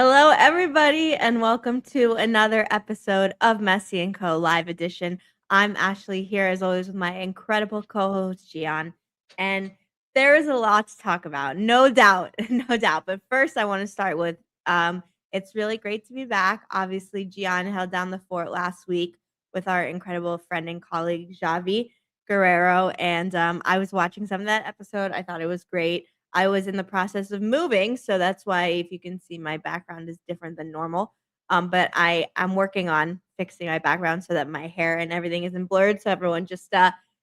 Hello, everybody, and welcome to another episode of Messi and Co. Live Edition. I'm Ashley here, as always, with my incredible co-host Gian, and there is a lot to talk about, no doubt, no doubt. But first, I want to start with it's really great to be back. Obviously, Gian held down the fort last week with our incredible friend and colleague Javi Guerrero, and I was watching some of that episode. I thought it was great. I was in the process of moving, so that's why if you can see my background is different than normal. But I'm working on fixing my background so that my hair and everything isn't blurred. So everyone just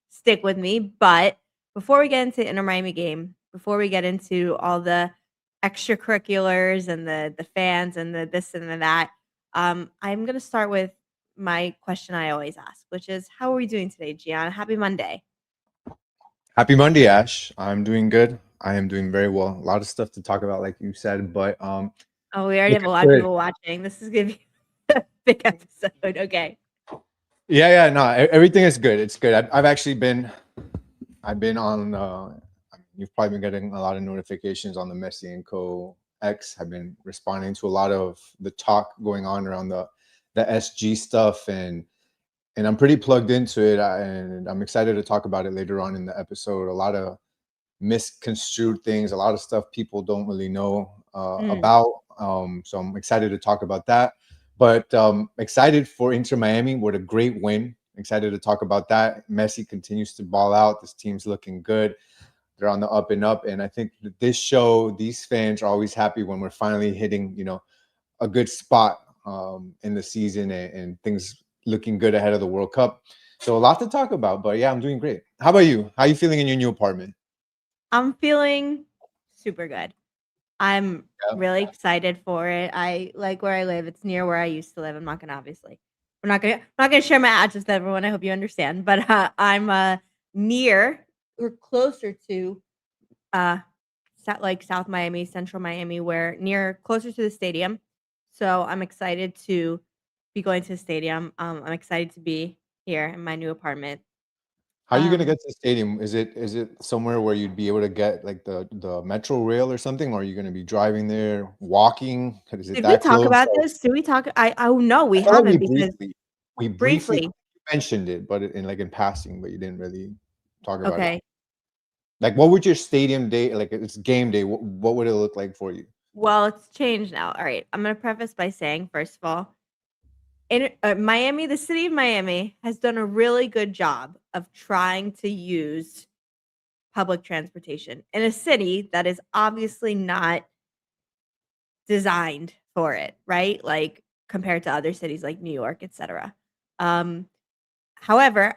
stick with me. But before we get into Inter Miami game, before we get into all the extracurriculars and the fans and the this and the that, I'm gonna start with my question I always ask, which is how are we doing today, Gian? Happy Monday. Happy Monday, Ash. I'm doing good. I am doing very well. A lot of stuff to talk about, like you said, but Oh, we already have a looking lot of good. people watching. This is gonna be a big episode. Okay. Yeah, no, everything is good. It's good. I've actually I've been on. You've probably been getting a lot of notifications on the Messi and Co. X. I've been responding to a lot of the talk going on around the SG stuff, and I'm pretty plugged into it, and I'm excited to talk about it later on in the episode. A lot of misconstrued things, a lot of stuff people don't really know Mm. about. So I'm excited to talk about that. But excited for Inter Miami. What a great win. Excited to talk about that. Messi continues to ball out. This team's looking good. They're on the up and up. And I think that this show, these fans are always happy when we're finally hitting, a good spot in the season and things looking good ahead of the World Cup. So a lot to talk about. But yeah, I'm doing great. How about you? How are you feeling in your new apartment? I'm feeling super good. I'm Yeah. really excited for it. I like where I live. It's near where I used to live. I'm not gonna obviously. We're not gonna share my address with everyone. I hope you understand. But I'm near or closer to uh like South Miami, Central Miami, where near closer to the stadium. So I'm excited to be going to the stadium. I'm excited to be here in my new apartment. How are you gonna Um, get to the stadium? Is it somewhere where you'd be able to get like the metro rail or something? Or are you gonna be driving there, walking? Is it did we that talk close? about this? Did we talk? Oh no, we I thought haven't because we briefly briefly. mentioned it, but in passing, but you didn't really talk about it. Okay. Like, what would your stadium day like? It's game day. What would it look like for you? Well, it's changed now. All right. I'm gonna preface by saying, first of all, in Miami, the city of Miami has done a really good job of trying to use public transportation in a city that is obviously not designed for it, right? Like compared to other cities like New York, etc. Um, however,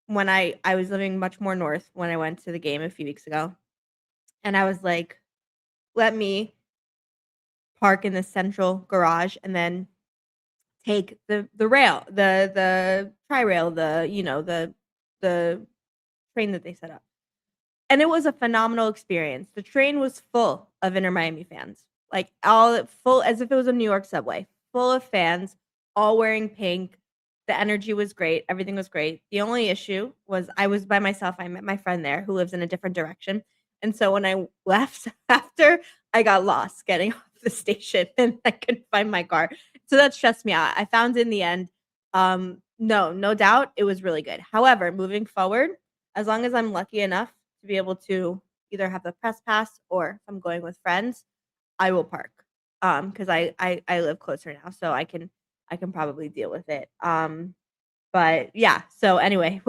when I was living much more north when I went to the game a few weeks ago, and I was like, let me park in the central garage and then take the rail, the tri-rail, the train that they set up. And it was a phenomenal experience. The train was full of Inter Miami fans, like all full as if it was a New York subway, full of fans, all wearing pink. The energy was great. Everything was great. The only issue was I was by myself. I met my friend there who lives in a different direction. And so when I left after, I got lost getting off the station and I couldn't find my car. So that stressed me out. I found in the end, no doubt it was really good. However, moving forward, as long as I'm lucky enough to be able to either have the press pass or if I'm going with friends, I will park. Because I live closer now, so I can probably deal with it. But yeah. So anyway,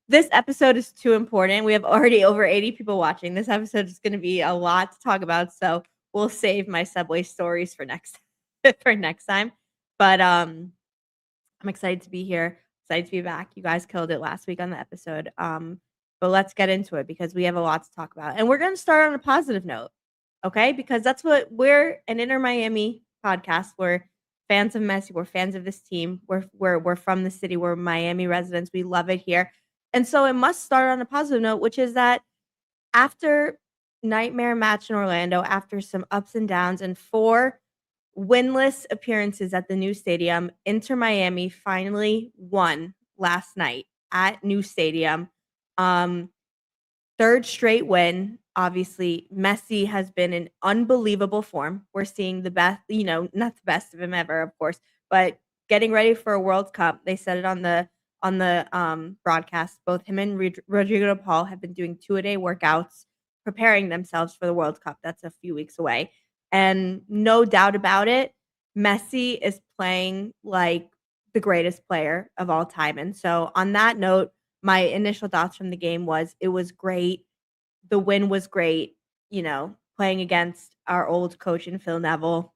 this episode is too important. We have already over 80 people watching. This episode is going to be a lot to talk about, so we'll save my subway stories for next for next time. But I'm excited to be here. Excited to be back. You guys killed it last week on the episode. But let's get into it because we have a lot to talk about. And we're going to start on a positive note, okay? Because that's what we're an Inter Miami podcast. We're fans of Messi. We're fans of this team. We're from the city. We're Miami residents. We love it here. And so it must start on a positive note, which is that after nightmare match in Orlando, after some ups and downs and 4 winless appearances at the new stadium, Inter Miami finally won last night at new stadium. Um, 3rd straight win. obviously Messi has been in unbelievable form. We're seeing the best, not the best of him ever, of course, but getting ready for a World Cup. They said it on the broadcast. Both him and Rodrigo De Paul have been doing 2-a-day workouts, preparing themselves for the World Cup. That's a few weeks away. And no doubt about it, Messi is playing like the greatest player of all time. And so on that note, my initial thoughts from the game was it was great. The win was great, playing against our old coach in Phil Neville.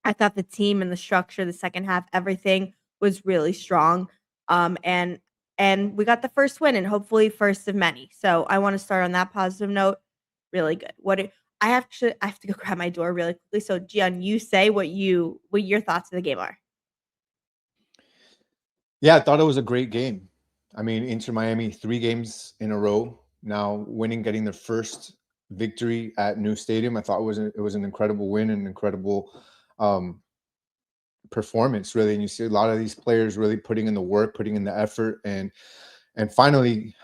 I thought the team and the structure, the second half, everything was really strong. And we got the first win and hopefully first of many. So I want to start on that positive note. Really good. I have to go grab my door really quickly. So Gian, you say what your thoughts of the game are. Yeah, I thought it was a great game. I mean, Inter Miami, 3 games in a row now, winning, getting their first victory at new stadium. I thought it was an incredible win and incredible um, performance, really. And you see a lot of these players really putting in the work, putting in the effort, and finally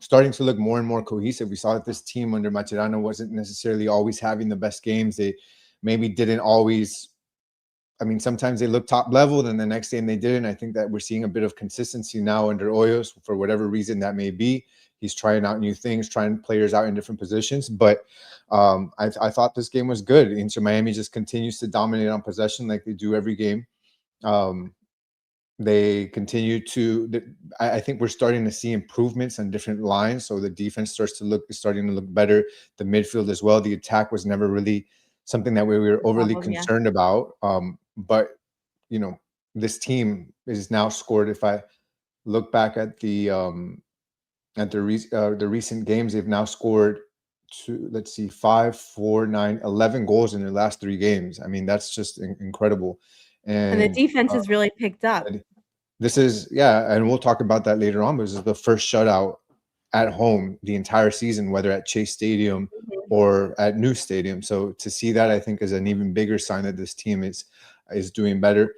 starting to look more and more cohesive. We saw that this team under Macherano wasn't necessarily always having the best games. They maybe didn't always. I mean, sometimes they look top level, then the next game they didn't. I think that we're seeing a bit of consistency now under Hoyos for whatever reason that may be. He's trying out new things, trying players out in different positions. But I thought this game was good. Inter Miami just continues to dominate on possession like they do every game. Um, they continue to. I think we're starting to see improvements on different lines. So the defense starting to look better. The midfield as well. The attack was never really something that we were overly Problem, yeah. concerned about. But this team is now scored. If I look back at the recent games, they've now scored 5, 4, 9, 11 goals in their last 3 games. I mean, that's just incredible. And the And defense has really picked up. this is, and we'll talk about that later on, but this is the first shutout at home the entire season, whether at Chase Stadium or at New Stadium. So to see that, I think, is an even bigger sign that this team is doing better.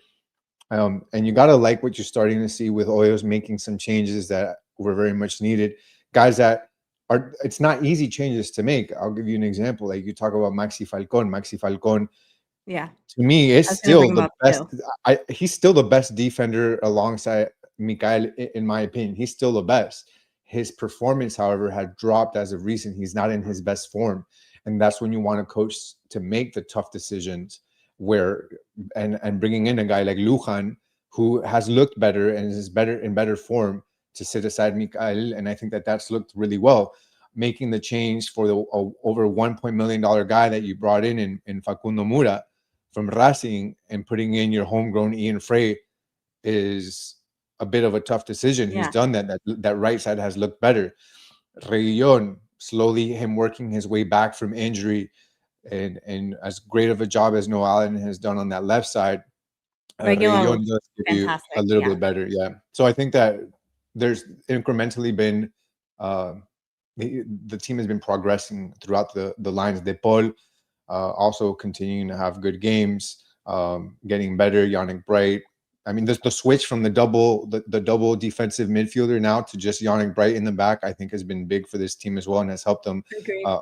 And you got to like what you're starting to see with Hoyos making some changes that were very much needed. Guys that it's not easy changes to make. I'll give you an example. Like you talk about Maxi Falcon. Maxi Falcon, Yeah. to me, I is was gonna bring still him the up best. too. He's still the best defender alongside Mikael, in my opinion. He's still the best. His performance, however, had dropped as of recent. He's not in his best form, and that's when you want a coach to make the tough decisions. And bringing in a guy like Lujan, who has looked better and is in better form, to sit aside Mikael, and I think that that's looked really well. Making the change for the over $1 million guy that you brought in Facundo Mura from Racing, and putting in your homegrown Ian Frey is a bit of a tough decision. He's Yeah. done that. That right side has looked better. Reguilon, slowly him working his way back from injury, and as great of a job as Noah Allen has done on that left side, Reguilon Reguilon looks does give you a fantastic, little yeah. bit better. Yeah. So I think that there's incrementally been the team has been progressing throughout the lines. De Paul also continuing to have good games, getting better. Yannick Bright. I mean, the switch from the double defensive midfielder now to just Yannick Bright in the back, I think, has been big for this team as well, and has helped them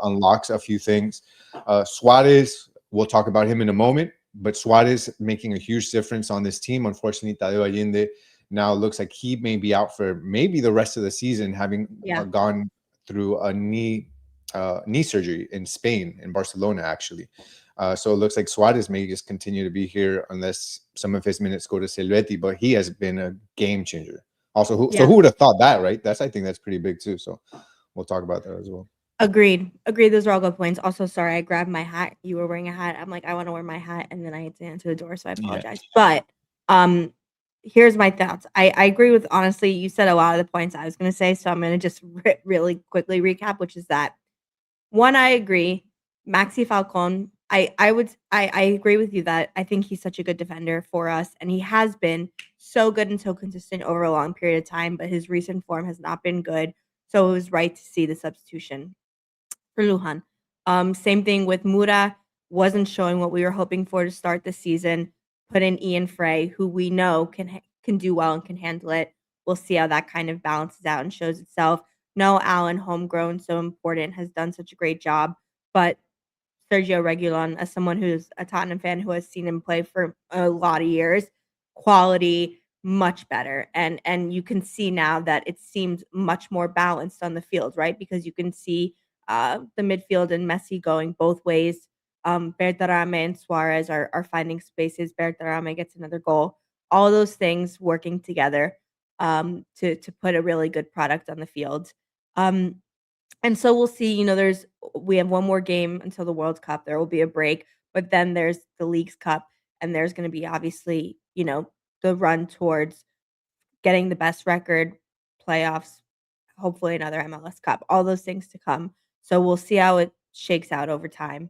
unlock a few things. Suárez, we'll talk about him in a moment, but Suárez making a huge difference on this team. Unfortunately, Tadeo Allende now looks like he may be out for maybe the rest of the season, having gone through a knee surgery in Spain, in Barcelona, actually. So it looks like Suárez may just continue to be here unless some of his minutes go to Silvetti, but he has been a game changer. Also, so who would have thought that, right? I think that's pretty big too. So we'll talk about that as well. Agreed. Those are all good points. Also, sorry, I grabbed my hat. You were wearing a hat. I'm like, I want to wear my hat, and then I had to answer the door, so I apologize. Yeah. But here's my thoughts. I agree with, honestly, you said a lot of the points I was going to say, so I'm going to just really quickly recap, which is that, one, I agree. Maxi Falcon, I agree with you that I think he's such a good defender for us, and he has been so good and so consistent over a long period of time, but his recent form has not been good, so it was right to see the substitution for Lujan. Same thing with Mura, wasn't showing what we were hoping for to start the season. Put in Ian Frey, who we know can do well and can handle it. We'll see how that kind of balances out and shows itself. No, Allen, homegrown, so important, has done such a great job. But Sergio Reguilon, as someone who's a Tottenham fan who has seen him play for a lot of years, quality much better. And you can see now that it seems much more balanced on the field, right? Because you can see the midfield and Messi going both ways. Bertarame and Suarez are finding spaces. Bertarame gets another goal. All those things working together to put a really good product on the field. Um, and so we'll see, we have one more game until the World Cup. There will be a break, but then there's the Leagues Cup, and there's going to be obviously, the run towards getting the best record, playoffs, hopefully another MLS Cup, all those things to come. So we'll see how it shakes out over time.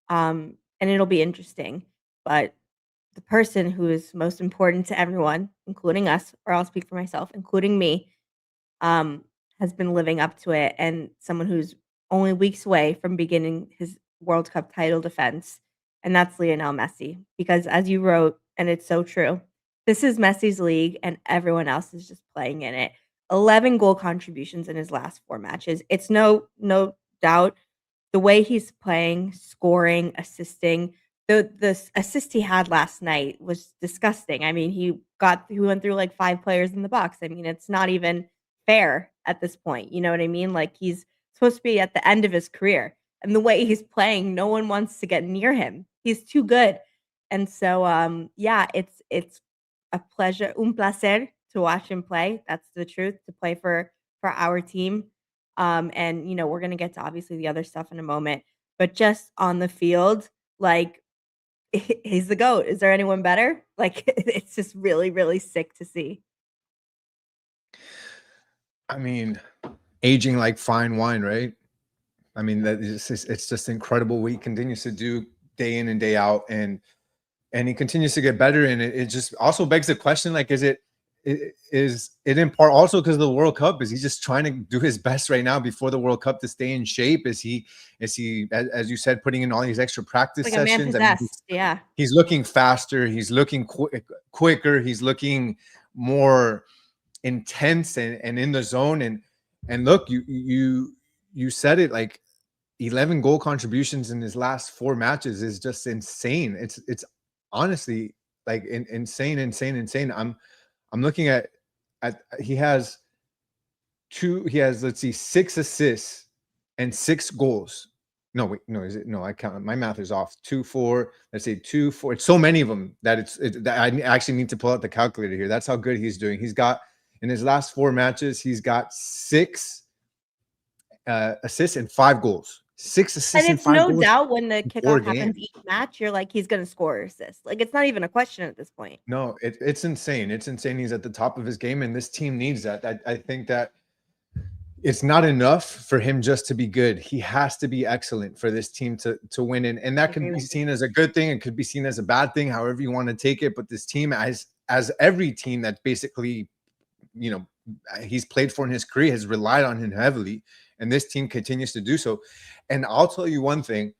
And it'll be interesting. But the person who is most important to everyone, including us, or I'll speak for myself, including me, um, has been living up to it, and someone who's only weeks away from beginning his World Cup title defense, and that's Lionel Messi. Because as you wrote, and it's so true, this is Messi's league, and everyone else is just playing in it. 11 goal contributions in his last 4 matches. It's no doubt the way he's playing, scoring, assisting. The assist he had last night was disgusting. I mean, he went through like 5 players in the box. I mean, it's not even fair at this point. You know what I mean? Like he's supposed to be at the end of his career. And the way he's playing, no one wants to get near him. He's too good. And so yeah, it's a pleasure, un placer to watch him play. That's the truth, to play for our team. And we're gonna get to obviously the other stuff in a moment. But just on the field, like he's the GOAT. Is there anyone better? Like it's just really, really sick to see. I mean, aging like fine wine, right? I mean, it's just incredible what he continues to do day in and day out, and he continues to get better. And it just also begs the question, like, is it in part also because of the World Cup? Is he just trying to do his best right now before the World Cup to stay in shape? Is he as you said, putting in all these extra practice Like a man sessions? I mean, possessed. Yeah. he's looking faster. He's looking quicker. He's looking more intense and in the zone. And look, you said it, like 11 goal contributions in his last 4 matches is just insane. It's honestly like insane. I'm looking at he has let's see, 6 assists and 6 goals. No, wait, no, is it? No, I count. My math is off. 2, 4. Let's say 2, 4. It's so many of them that that I actually need to pull out the calculator here. That's how good he's doing. He's got, in his last 4 matches, he's got 6 assists and 5 goals. 6 And assists and it's 5 no goals doubt when the in 4 kickoff happens games. each match, you're like, he's gonna score or assist. Like it's not even a question at this point. No, it's insane. It's insane. He's at the top of his game, and this team needs that. I think that it's not enough for him just to be good. He has to be excellent for this team to win. And I that agree can be with you. seen as a good thing. It could be seen as a bad thing, however you want to take it. But this team, as every team that basically, he's played for in his career, has relied on him heavily. And this team continues to do so. And I'll tell you one thing.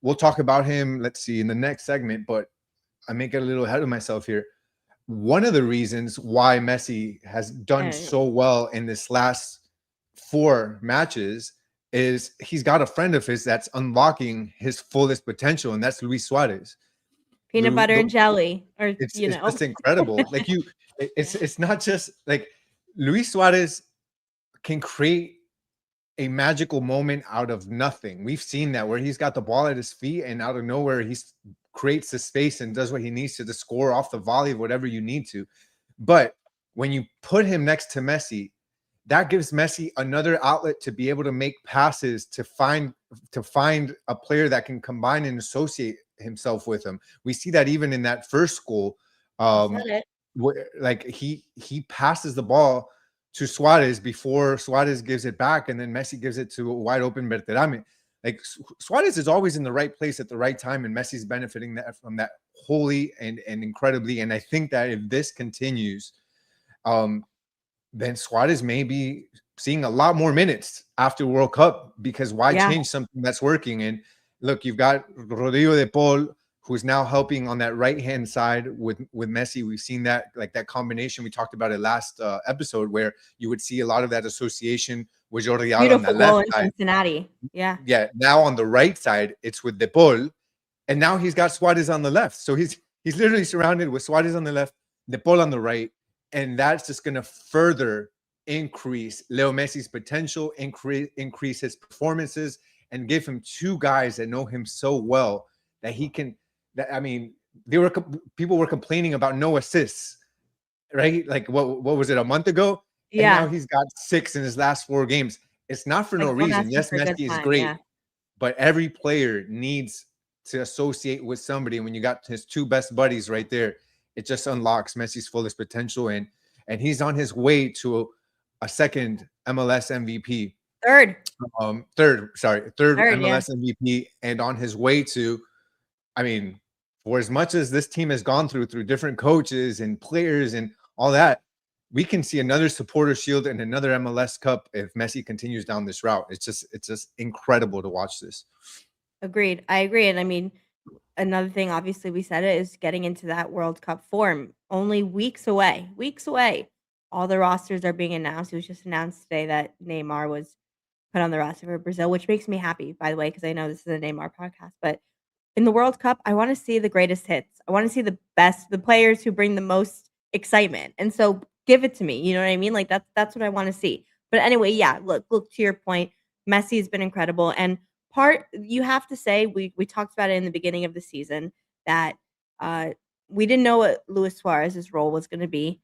We'll talk about him, let's see, in the next segment, but I may get a little ahead of myself here. One of the reasons why Messi has done Yeah. so well in this last 4 matches is he's got a friend of his that's unlocking his fullest potential, and that's Luis Suarez. Peanut butter and jelly, or It's just incredible. Like it's not just like Luis Suarez can create a magical moment out of nothing. We've seen that where he's got the ball at his feet and out of nowhere he creates the space and does what he needs to score off the volley, whatever you need to. But when you put him next to Messi, that gives Messi another outlet to be able to make passes, to find a player that can combine and associate himself with him. We see that even in that first goal. said it. Like he passes the ball to Suarez before Suarez gives it back, and then Messi gives it to a wide open Berterame. Like Suarez is always in the right place at the right time, and Messi's benefiting from that wholly and incredibly. And I think that if this continues, then Suarez may be seeing a lot more minutes after World Cup, because why Yeah. change something that's working? And look, you've got Rodrigo De Paul who's now helping on that right hand side with Messi. We've seen that, like that combination. We talked about it last episode, where you would see a lot of that association with Jordi Alba on the Beautiful goal left in side. Cincinnati. Yeah. Yeah, now on the right side, it's with De Paul, and now he's got Suárez on the left. So he's literally surrounded with Suárez on the left, De Paul on the right, and that's just going to further increase Leo Messi's potential, increase his performances, and give him two guys that know him so well that he can. That, I mean, people were complaining about no assists, right? Like what was it, a month ago? And now Yeah. he's got 6 in his last 4 games. It's not for no Like, don't reason. ask me Yes, for a good Messi is time. great, Yeah. but every player needs to associate with somebody. And when you got his 2 best buddies right there, it just unlocks Messi's fullest potential. And he's on his way to a second MLS MVP. Third. Third Yeah. MLS MVP, and on his way to, I mean, for as much as this team has gone through different coaches and players and all that, we can see another supporter shield and another MLS Cup if Messi continues down this route. It's just incredible to watch this. Agreed. I agree. And I mean, another thing, obviously, we said it, is getting into that World Cup form. Only weeks away. Weeks away. All the rosters are being announced. It was just announced today that Neymar was put on the roster for Brazil, which makes me happy, by the way, because I know this is a Neymar podcast. But in the World Cup, I want to see the greatest hits. I want to see the best, the players who bring the most excitement. And so give it to me. You know what I mean? Like that's what I want to see. But anyway, yeah, look to your point. Messi has been incredible. And part you have to say, we talked about it in the beginning of the season that uh we didn't know what Luis Suarez's role was going to be.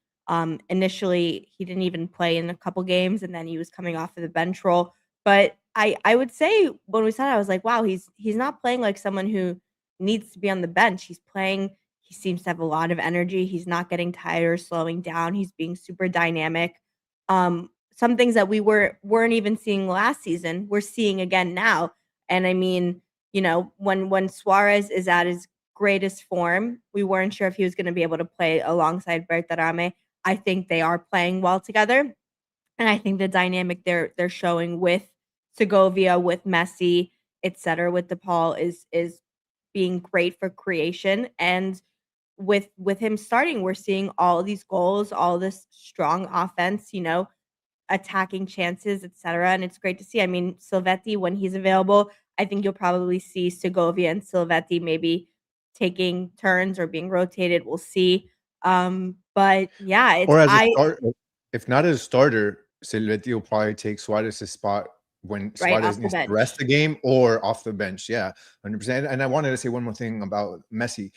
Initially he didn't even play in a couple games, and then he was coming off of the bench role. But I would say when we saw it, I was like, wow, he's not playing like someone who needs to be on the bench. He's playing. He seems to have a lot of energy. He's not getting tired or slowing down. He's being super dynamic. Some things that we weren't even seeing last season, we're seeing again now. And I mean, when Suarez is at his greatest form, we weren't sure if he was going to be able to play alongside Bertarame. I think they are playing well together, and I think the dynamic they're showing with Segovia, with Messi, etc., with De Paul is being great for creation. And with him starting, we're seeing all these goals, all this strong offense, attacking chances, etc. And it's great to see. I mean, Silvetti, when he's available, I think you'll probably see Segovia and Silvetti maybe taking turns or being rotated. We'll see. But yeah, it's Or as a I start, if not as a starter, Silvetti will probably take Suarez's spot when right Suarez off the needs to rest bench. the game or off the bench. Yeah, 100%. And I wanted to say one more thing about Messi.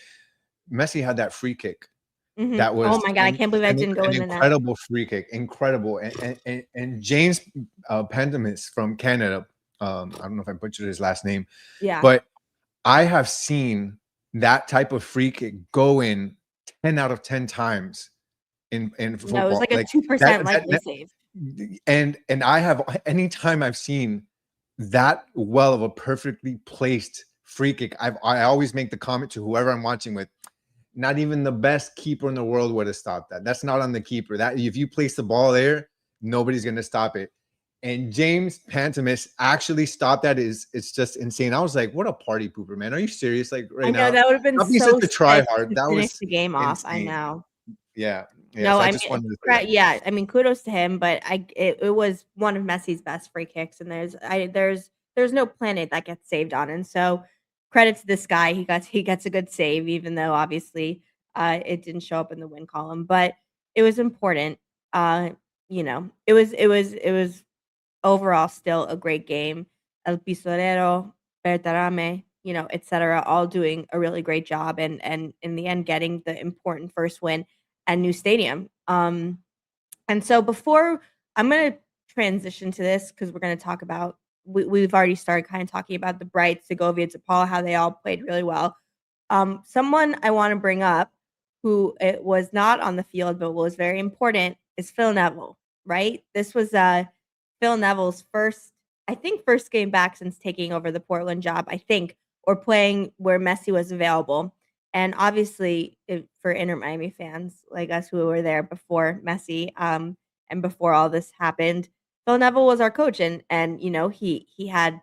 Messi had that free kick. That was Oh my god, I can't believe I didn't go an in the net. incredible free kick, incredible. And James Pandemis from Canada, I don't know if I butchered his last name, Yeah. but I have seen that type of free kick go in 10 out of 10 times in No, it was football. like a Like 2% likely save. and I have, anytime I've seen that well of a perfectly placed free kick, I always make the comment to whoever I'm watching with, not even the best keeper in the world would have stopped that. That's not on the keeper. That if you place the ball there, nobody's gonna stop it. And James Pantemis actually stopped that. It's just insane. I was like, what a party pooper, man. Are you serious? Like I right know now? that would have been Not be such so a try sick hard. to That finish was the game off. I insane. know. Yeah. Yeah. No, So I I just mean, wanted to say that. yeah, I mean, kudos to him, but it was one of Messi's best free kicks, and there's no planet that gets saved on. And so credit to this guy. He gets a good save, even though obviously it didn't show up in the win column, but it was important. It was overall still a great game. El Pistolero, Bertarame, etc., all doing a really great job, and in the end getting the important first win and new stadium. And so before I'm gonna transition to this, because we're gonna talk about we've already started kind of talking about the Bright, Segovia, De Paul, how they all played really well. Someone I want to bring up who it was not on the field but was very important is Phil Neville, right? This was Phil Neville's first game back since taking over the Portland job, I think, or playing where Messi was available. And obviously, for Inter Miami fans like us who were there before Messi, and before all this happened, Phil Neville was our coach, and he had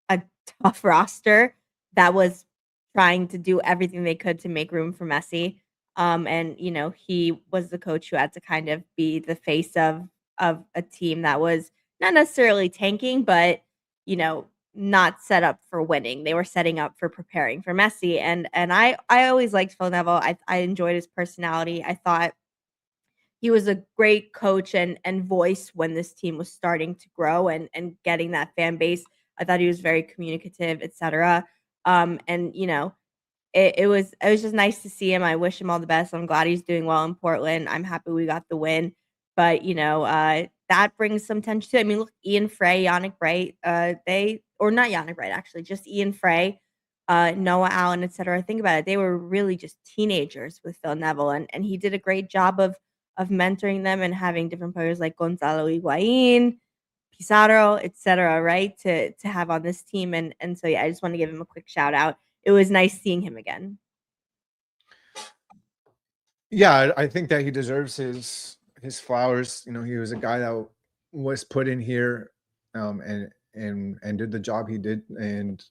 a tough roster that was trying to do everything they could to make room for Messi. And he was the coach who had to kind of be the face of a team that was not necessarily tanking, but not set up for winning. They were setting up for preparing for Messi. And I always liked Phil Neville. I enjoyed his personality. I thought he was a great coach and voice when this team was starting to grow and getting that fan base. I thought he was very communicative, etc. And it was just nice to see him. I wish him all the best. I'm glad he's doing well in Portland. I'm happy we got the win. But that brings some tension too. I mean, look, Ian Frey, Yannick Bright, they or not Yannick Bright actually, just Ian Frey, Noah Allen, etc. Think about it. They were really just teenagers with Phil Neville, and he did a great job of mentoring them and having different players like Gonzalo Higuain, Pizarro, etc., right? To have on this team. And so yeah, I just want to give him a quick shout out. It was nice seeing him again. Yeah, I think that he deserves his flowers. He was a guy that was put in here, and did the job he did, and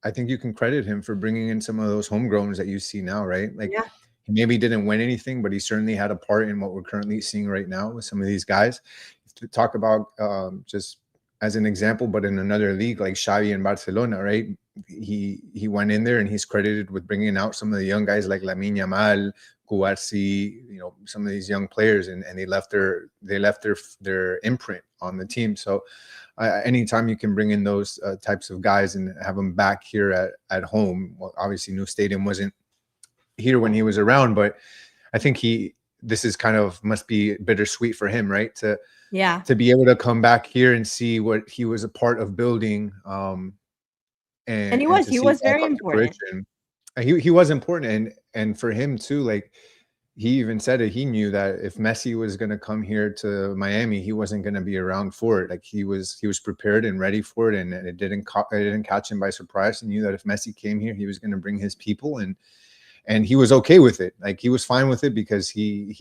I think you can credit him for bringing in some of those homegrowns that you see now, right? Like Yeah. he maybe didn't win anything, but he certainly had a part in what we're currently seeing right now with some of these guys. To talk about just as an example, but in another league like Xavi in Barcelona, right? He went in there and he's credited with bringing out some of the young guys like Lamine Yamal, Kouassi, some of these young players, and they left their imprint on the team. So anytime you can bring in those types of guys and have them back here at home, well, obviously New Stadium wasn't here when he was around, but I think this is kind of must be bittersweet for him, right? Yeah. To be able to come back here and see what he was a part of building, And he and was to he see it was all very come to important. fruition. He was important, and for him too, like he even said it, he knew that if Messi was going to come here to Miami, he wasn't going to be around for it. Like he was prepared and ready for it, and it didn't catch him by surprise. He knew that if Messi came here, he was going to bring his people, and he was okay with it. Like he was fine with it because he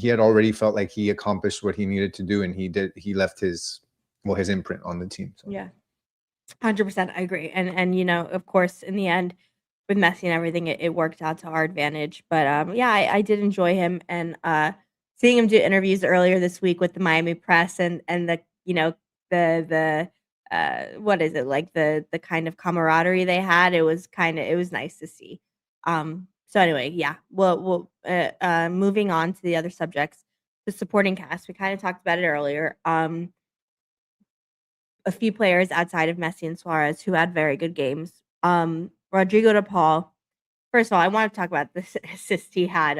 had already felt like he accomplished what he needed to do, and he left his imprint on the team. So. Yeah. 100%, I agree. And of course, in the end, with Messi and everything, it worked out to our advantage. But yeah, I did enjoy him, and seeing him do interviews earlier this week with the Miami press and the what is it, like the kind of camaraderie they had. It was nice to see. So anyway, yeah. We'll moving on to the other subjects, the supporting cast. We kind of talked about it earlier. A few players outside of Messi and Suarez who had very good games. Rodrigo De Paul. First of all, I want to talk about this assist he had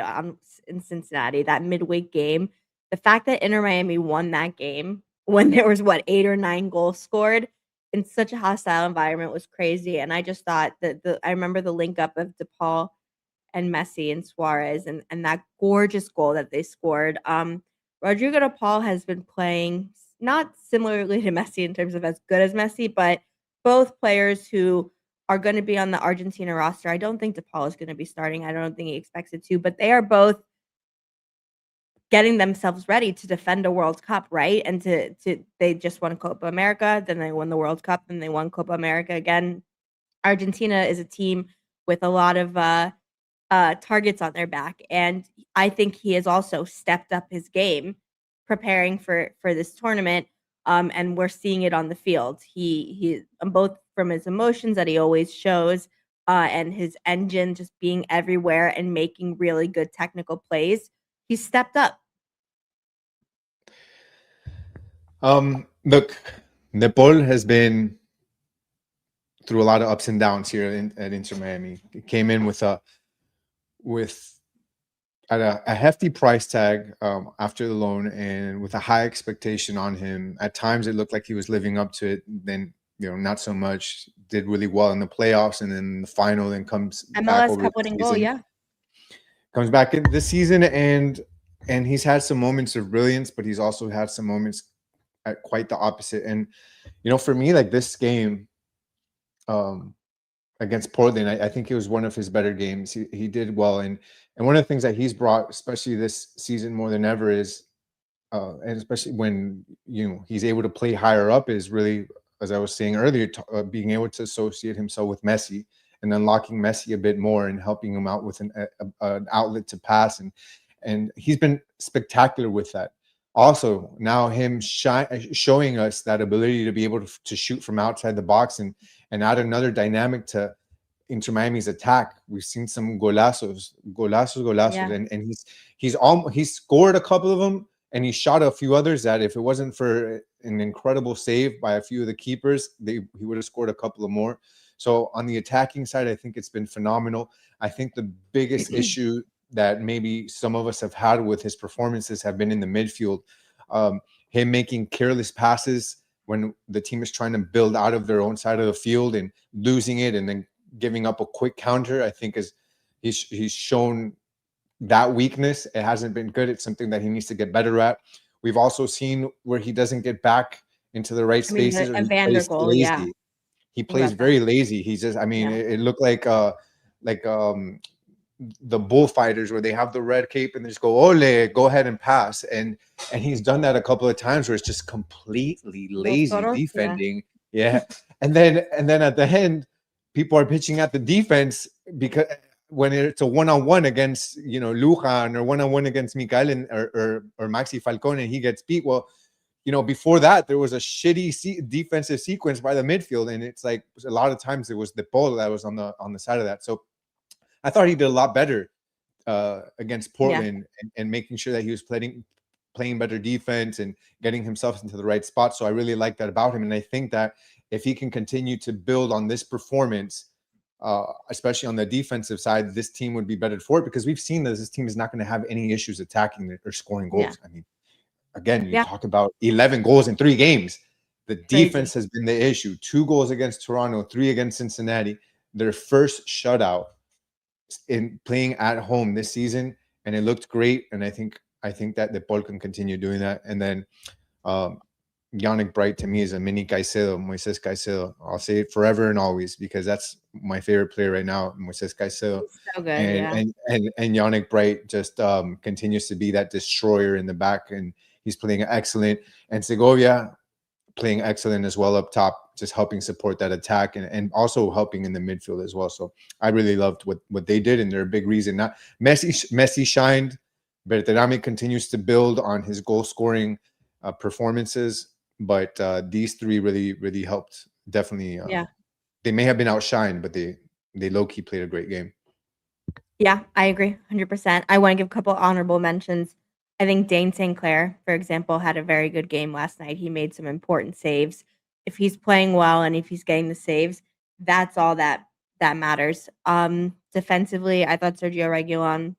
in Cincinnati, that midweek game. The fact that Inter Miami won that game when there was 8 or 9 goals scored in such a hostile environment was crazy. And I just thought that I remember the link up of De Paul and Messi and Suarez and that gorgeous goal that they scored. Rodrigo De Paul has been playing not similarly to Messi in terms of as good as Messi, but both players who are going to be on the Argentina roster. I don't think De Paul is going to be starting. I don't think he expects it to, but they are both getting themselves ready to defend a World Cup, right? And they just won Copa America, then they won the World Cup, then they won Copa America again. Argentina is a team with a lot of targets on their back, and I think he has also stepped up his game preparing for this tournament. And we're seeing it on the field. He both from his emotions that he always shows, and his engine just being everywhere and making really good technical plays. He's stepped up. Look, De Paul has been through a lot of ups and downs here at Inter Miami. He came in with a hefty price tag after the loan, and with a high expectation on him. At times, it looked like he was living up to it. Then, not so much. Did really well in the playoffs, and then the final. Then comes back MLS over Cup the winning goal, season. yeah. Comes back in this season, and he's had some moments of brilliance, but he's also had some moments at quite the opposite. And for me, like this game against Portland, I think it was one of his better games. He did well, and one of the things that he's brought, especially this season more than ever, is and especially when he's able to play higher up, is really, as I was saying earlier, being able to associate himself with Messi and unlocking Messi a bit more and helping him out with an outlet to pass, and he's been spectacular with that. Also, now him showing us that ability to be able to shoot from outside the box and add another dynamic to Inter Miami's attack. We've seen some golazos, Yeah. and he's scored a couple of them, and he shot a few others that if it wasn't for an incredible save by a few of the keepers, he would have scored a couple of more. So on the attacking side, I think it's been phenomenal. I think the biggest issue that maybe some of us have had with his performances have been in the midfield. Him making careless passes when the team is trying to build out of their own side of the field and losing it, and then giving up a quick counter, I think he's shown that weakness. It hasn't been good. It's something that he needs to get better at. We've also seen where he doesn't get back into the right I mean, spaces, or a he Vander plays goal, yeah. lazy. He Think plays about that. very lazy. He's just, I mean, Yeah. it looked like like the bullfighters where they have the red cape and they just go, ole, go ahead and pass. And he's done that a couple of times where it's just completely Dos lazy toros, yeah. defending. Yeah. And then at the end, people are pitching at the defense because when it's a one-on-one against, Lujan, or one-on-one against Mikael or Maxi Falcone, and he gets beat. Well, before that, there was a shitty defensive sequence by the midfield, and it's like a lot of times it was De Paul that was on the side of that. So I thought he did a lot better against Yeah. Portland, and making sure that he was playing better defense and getting himself into the right spot. So I really like that about him, and I think that if he can continue to build on this performance, especially on the defensive side, this team would be better for it, because we've seen that this team is not going to have any issues attacking or scoring Yeah. goals. I mean, again, you Yeah. talk about 11 goals in 3 games. The defense Crazy. has been the issue. 2 goals against Toronto, 3 against Cincinnati. Their first shutout in playing at home this season, and it looked great. And I think that De Paul can continue doing that. And then Yannick Bright to me is a mini Caicedo, Moises Caicedo. I'll say it forever and always, because that's my favorite player right now, Moises Caicedo. He's so good, And yeah. and Yannick Bright just continues to be that destroyer in the back, and he's playing excellent. And Segovia playing excellent as well up top, just helping support that attack, and also helping in the midfield as well. So I really loved what they did, and they're a big reason. Not Messi shined, Berterame continues to build on his goal scoring performances, but these 3 really helped. Definitely, Yeah. they may have been outshined, but they low key played a great game. Yeah, I agree 100%. I want to give a couple honorable mentions. I think Dane St. Clair, for example, had a very good game last night. He made some important saves. If he's playing well and if he's getting the saves, that's all that matters. Defensively, I thought Sergio Reguilon,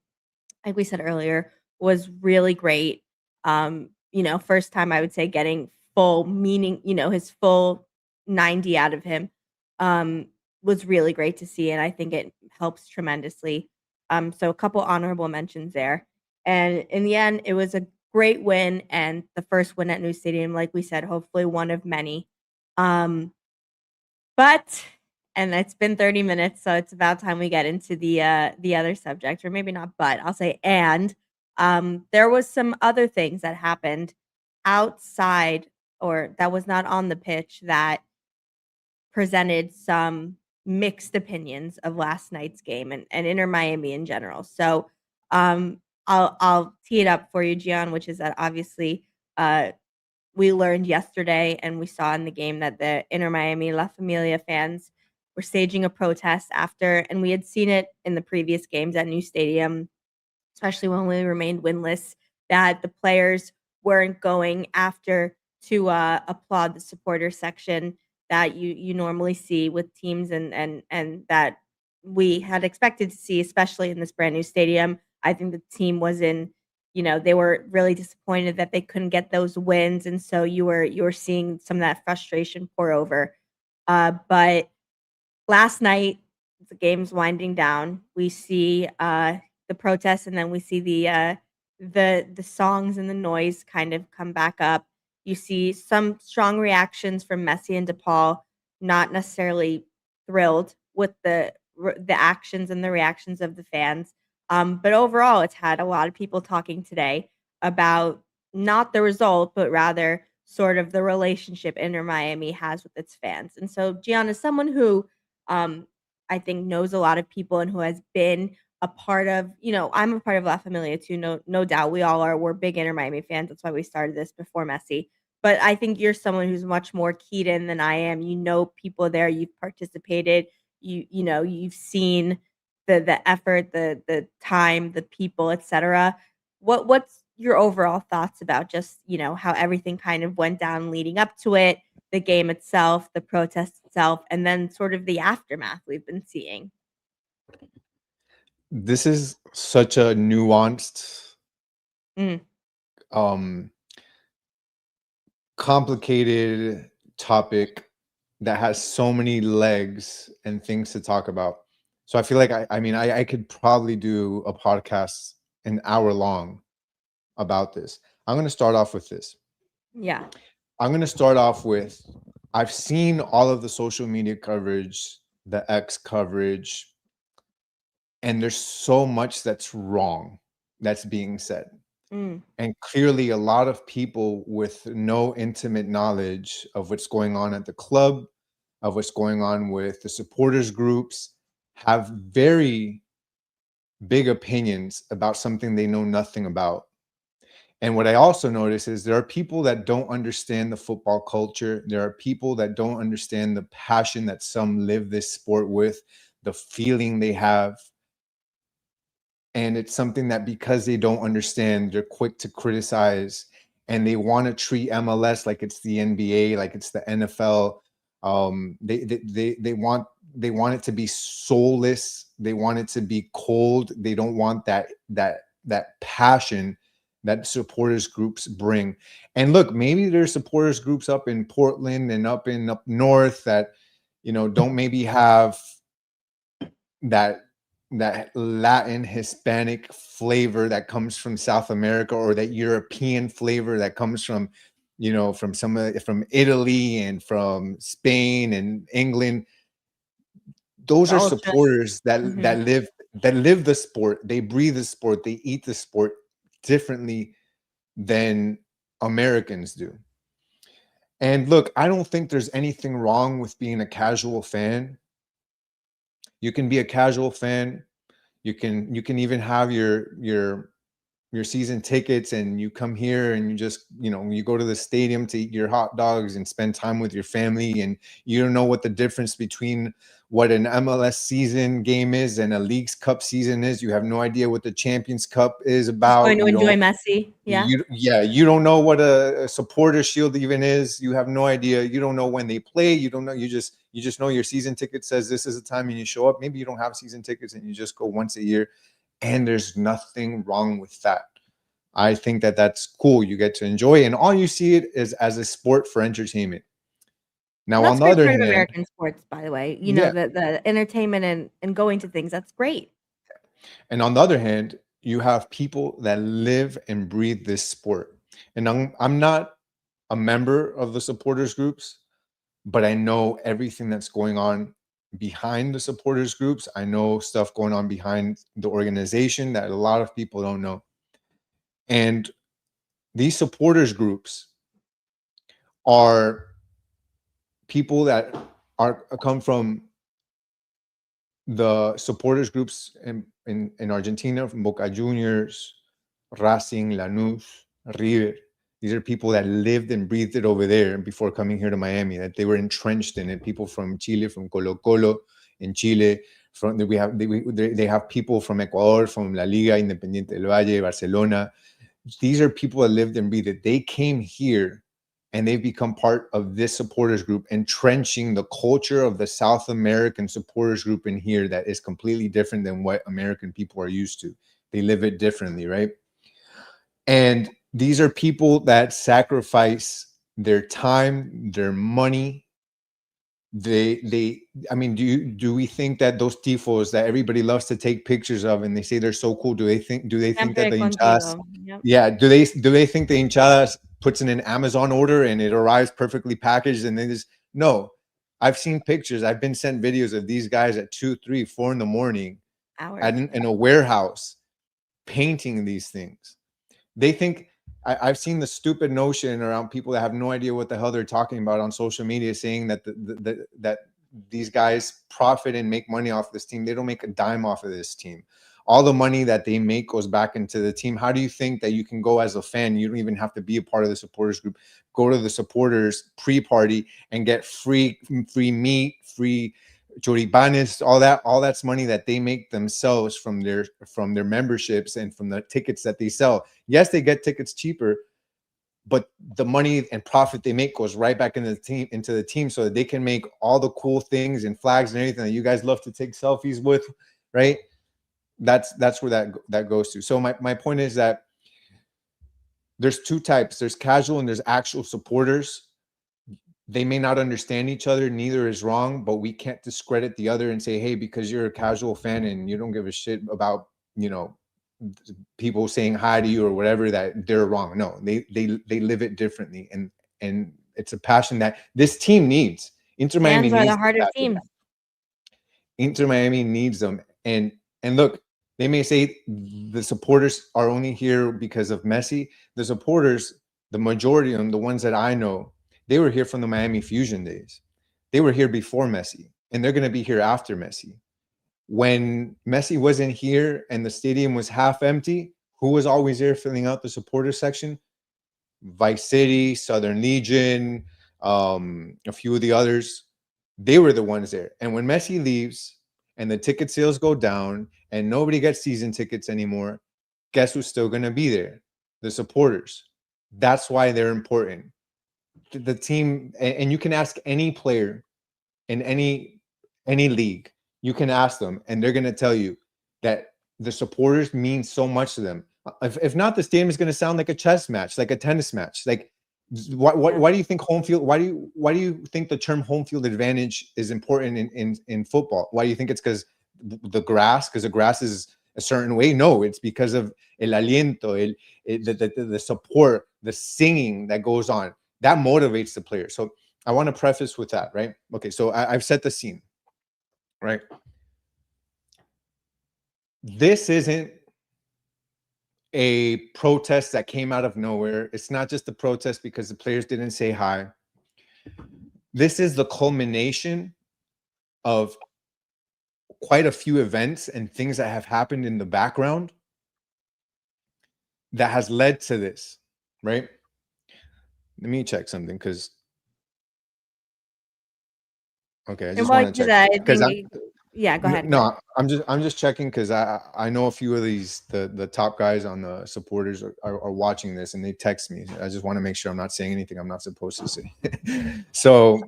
like we said earlier, was really great. First time I would say getting full meaning, his full 90 out of him was really great to see, and I think it helps tremendously. So a couple honorable mentions there. And in the end, it was a great win, and the first win at New Stadium, like we said, hopefully one of many. Um, but and it's been 30 minutes, so it's about time we get into the other subject, or maybe not, but I'll say and there was some other things that happened outside, or that was not on the pitch, that presented some mixed opinions of last night's game and Inter Miami in general. So I'll tee it up for you, Gian, which is that obviously we learned yesterday and we saw in the game that the Inter Miami La Familia fans were staging a protest after, and we had seen it in the previous games at New Stadium, especially when we remained winless, that the players weren't going after to applaud the supporter section that you normally see with teams, and that we had expected to see, especially in this brand new stadium. I think the team was they were really disappointed that they couldn't get those wins, and so you were seeing some of that frustration pour over. But last night, the game's winding down. We see the protests, and then we see the songs and the noise kind of come back up. You see some strong reactions from Messi and De Paul, not necessarily thrilled with the actions and the reactions of the fans. But overall, it's had a lot of people talking today about not the result, but rather sort of the relationship Inter Miami has with its fans. And so, Gian, is someone who I think knows a lot of people and who has been a part of, I'm a part of La Familia too, no doubt. We all are. We're big Inter Miami fans. That's why we started this before Messi. But I think you're someone who's much more keyed in than I am. You know people there, you've participated, you've seen the effort, the time, the people, etc. What's your overall thoughts about just, how everything kind of went down leading up to it, the game itself, the protest itself, and then sort of the aftermath we've been seeing? This is such a nuanced, Mm, um, complicated topic that has so many legs and things to talk about. So I feel like I could probably do a podcast an hour long about this. I'm going to start off with this. yeah. I'm going to start off with I've seen all of the social media coverage, the X coverage, and there's so much that's wrong that's being said. Mm, And clearly, a lot of people with no intimate knowledge of what's going on at the club, of what's going on with the supporters groups, have very big opinions about something they know nothing about. And what I also notice is there are people that don't understand the football culture. There are people that don't understand the passion that some live this sport with, the feeling they have. And it's something that because they don't understand, they're quick to criticize and they want to treat MLS like it's the NBA, like it's the NFL. They want it to be soulless. They want it to be cold. They don't want that passion that supporters groups bring. And look, maybe there's supporters groups up in Portland and up north that don't maybe have that Latin Hispanic flavor that comes from South America, or that European flavor that comes from from Italy and from Spain and England. Those the are ultras. supporters that Mhm. live the sport, they breathe the sport, they eat the sport differently than Americans do. And look, I don't think there's anything wrong with being a casual fan. You can be a casual fan. You can even have your season tickets and you come here and you just you go to the stadium to eat your hot dogs and spend time with your family, and you don't know what the difference between what an MLS season game is and a Leagues Cup season is. You have no idea what the Champions Cup is Just going about. to You enjoy don't Messi. Yeah. you don't know what a supporter shield even is. You have no idea. You don't know when they play. You don't know. You just know your season ticket says this is the time and you show up. Maybe you don't have season tickets and you just go once a year, and there's nothing wrong with that. I think that that's cool. You get to enjoy, and all you see it is as a sport for entertainment. Now, And on that's a the great other part of hand, American sports, by the way. yeah, The entertainment and going to things, that's great. and on the other hand, you have people that live and breathe this sport. And I'm not a member of the supporters groups, but I know everything that's going on behind the supporters groups. I know stuff going on behind the organization that a lot of people don't know. And these supporters groups are people that are come from the supporters groups in Argentina, from Boca Juniors, Racing, Lanús, River. These are people that lived and breathed it over there before coming here to Miami, that they were entrenched in it. People from Chile, from Colo Colo in Chile. They have people from Ecuador, from La Liga, Independiente del Valle, Barcelona. These are people that lived and breathed it. They came here and they've become part of this supporters group, entrenching the culture of the South American supporters group in here that is completely different than what American people are used to. They live it differently, right? And these are people that sacrifice their time, their money. I mean, do we think that those tifos that everybody loves to take pictures of and they say they're so cool, do they think that Siempre the hinchadas, contigo. Yep. yeah, do they think the hinchadas puts in an Amazon order and it arrives perfectly packaged and they just no. I've seen pictures, I've been sent videos of these guys at 2, 3, 4 in the morning Hours. in a warehouse painting these things. They think I've seen the stupid notion around people that have no idea what the hell they're talking about on social media, saying that that these guys profit and make money off this team. They don't make a dime off of this team. All the money that they make goes back into the team. How do you think that you can go as a fan? You don't even have to be a part of the supporters group. Go to the supporters pre-party and get free meat, free choripanes, all that's money that they make themselves from their memberships and from the tickets that they sell. Yes, they get tickets cheaper, but the money and profit they make goes right back into the team so that they can make all the cool things and flags and everything that you guys love to take selfies with, right? That's where that goes to. So my point is that there's two types. There's casual and there's actual supporters. They may not understand each other. Neither is wrong, but we can't discredit the other and say, hey, because you're a casual fan and you don't give a shit about, people saying hi to you or whatever, that they're wrong. No, they live it differently. And it's a passion that this team needs. Inter Miami Fans are needs the heart of teams. Inter Miami needs them. And look, they may say the supporters are only here because of Messi. The supporters, the majority of them, the ones that I know, they were here from the Miami Fusion days. They were here before Messi, and they're going to be here after Messi. When Messi wasn't here and the stadium was half empty, who was always there filling out the supporter section? Vice City, Southern Legion, a few of the others. They were the ones there. And when Messi leaves and the ticket sales go down and nobody gets season tickets anymore, guess who's still going to be there? The supporters. That's why they're important. The team, and you can ask any player in any league, you can ask them, and they're going to tell you that the supporters mean so much to them. If not, the stadium is going to sound like a chess match, like a tennis match. Like, why do you think home field? Why do you think the term home field advantage is important in football? Why do you think it's because the grass? Because the grass is a certain way? No, it's because of el aliento, the support, the singing that goes on. That motivates the player. So I want to preface with that, right? Okay, so I've set the scene, right? This isn't a protest that came out of nowhere. It's not just a protest because the players didn't say hi. This is the culmination of quite a few events and things that have happened in the background that has led to this, right? Let me check something because okay, I just want to check because yeah, go ahead. No, I'm just checking because I know a few of these the top guys on the supporters are watching this and they text me. I just want to make sure I'm not saying anything I'm not supposed to say. So,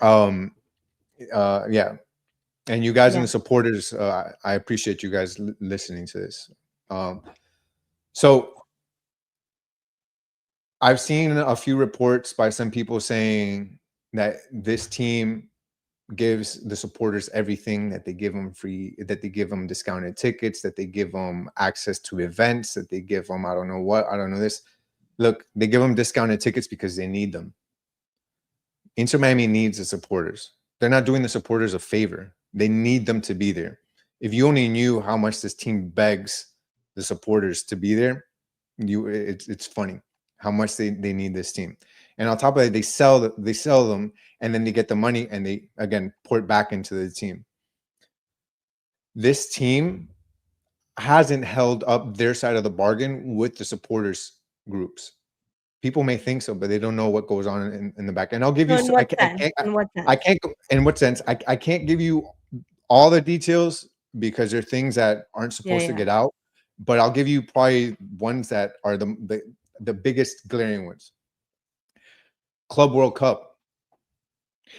yeah, and you guys and the supporters, I appreciate you guys listening to this. So I've seen a few reports by some people saying that this team gives the supporters everything, that they give them free, that they give them discounted tickets, that they give them access to events, that they give them, I don't know this. Look, they give them discounted tickets because they need them. Inter Miami needs the supporters. They're not doing the supporters a favor. They need them to be there. If you only knew how much this team begs the supporters to be there, it's funny how much they need this team. And on top of it, they sell them, and then they get the money and they again pour it back into the team. This team hasn't held up their side of the bargain with the supporters groups. People may think so, but they don't know what goes on in the back. And I'll give you. In what sense? I can't give you all the details because there are things that aren't supposed to get out. But I'll give you probably ones that are the biggest glaring ones. Club World Cup.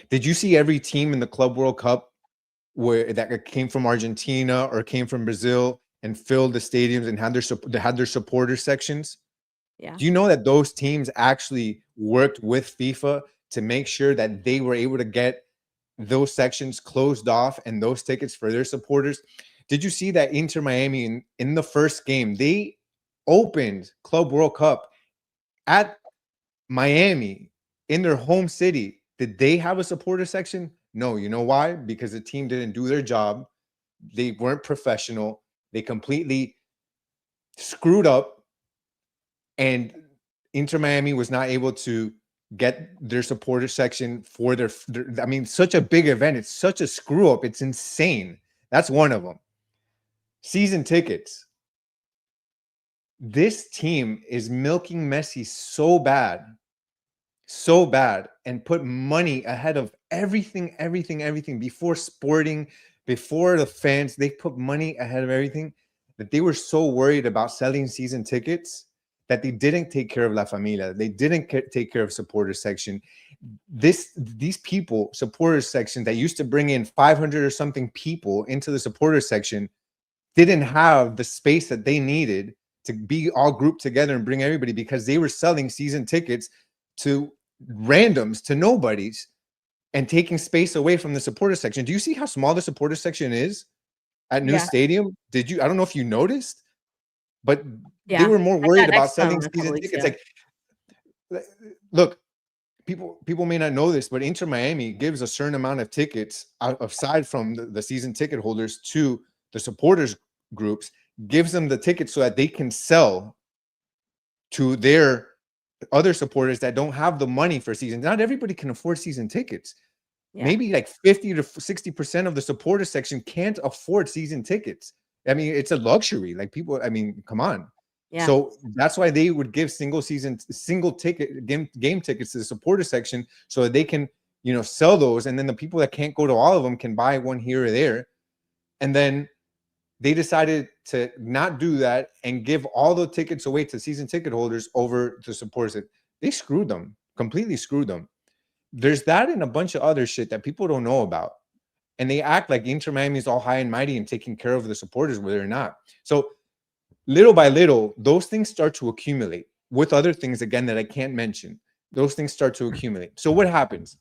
Did you see every team in the Club World Cup that came from Argentina or came from Brazil and filled the stadiums and had their supporter sections? Yeah. Do you know that those teams actually worked with FIFA to make sure that they were able to get those sections closed off and those tickets for their supporters? Did you see that Inter Miami in the first game, they opened Club World Cup at Miami in their home city? Did they have a supporter section? No. You know why? Because the team didn't do their job. They weren't professional. They completely screwed up. And Inter Miami was not able to get their supporter section for their I mean, such a big event. It's such a screw up. It's insane. That's one of them. Season tickets. This team is milking Messi so bad, and put money ahead of everything before sporting, before the fans. They put money ahead of everything, that they were so worried about selling season tickets that they didn't take care of La Familia. They didn't take care of supporter section. These people, supporter section that used to bring in 500 or something people into the supporter section, didn't have the space that they needed to be all grouped together and bring everybody, because they were selling season tickets to randoms, to nobodies, and taking space away from the supporter section. Do you see how small the supporter section is at New Yeah. Stadium? I don't know if you noticed, but they Yeah. were more I worried sat about next to him selling a couple season weeks tickets. ago. Like, look, people may not know this, but Inter Miami gives a certain amount of tickets aside from the season ticket holders to the supporters groups, gives them the tickets so that they can sell to their other supporters that don't have the money for season. Not everybody can afford season tickets. Yeah. Maybe like 50 to 60% of the supporter section can't afford season tickets. I mean, it's a luxury. Like, people, I mean, come on. Yeah. So that's why they would give single ticket game tickets to the supporter section, so that they can, sell those. And then the people that can't go to all of them can buy one here or there. And then they decided to not do that and give all the tickets away to season ticket holders over to supporters. They screwed them, completely screwed them. There's that and a bunch of other shit that people don't know about. And they act like Inter Miami is all high and mighty and taking care of the supporters, where they're not. So little by little, those things start to accumulate with other things, again, that I can't mention. Those things start to accumulate. So what happens?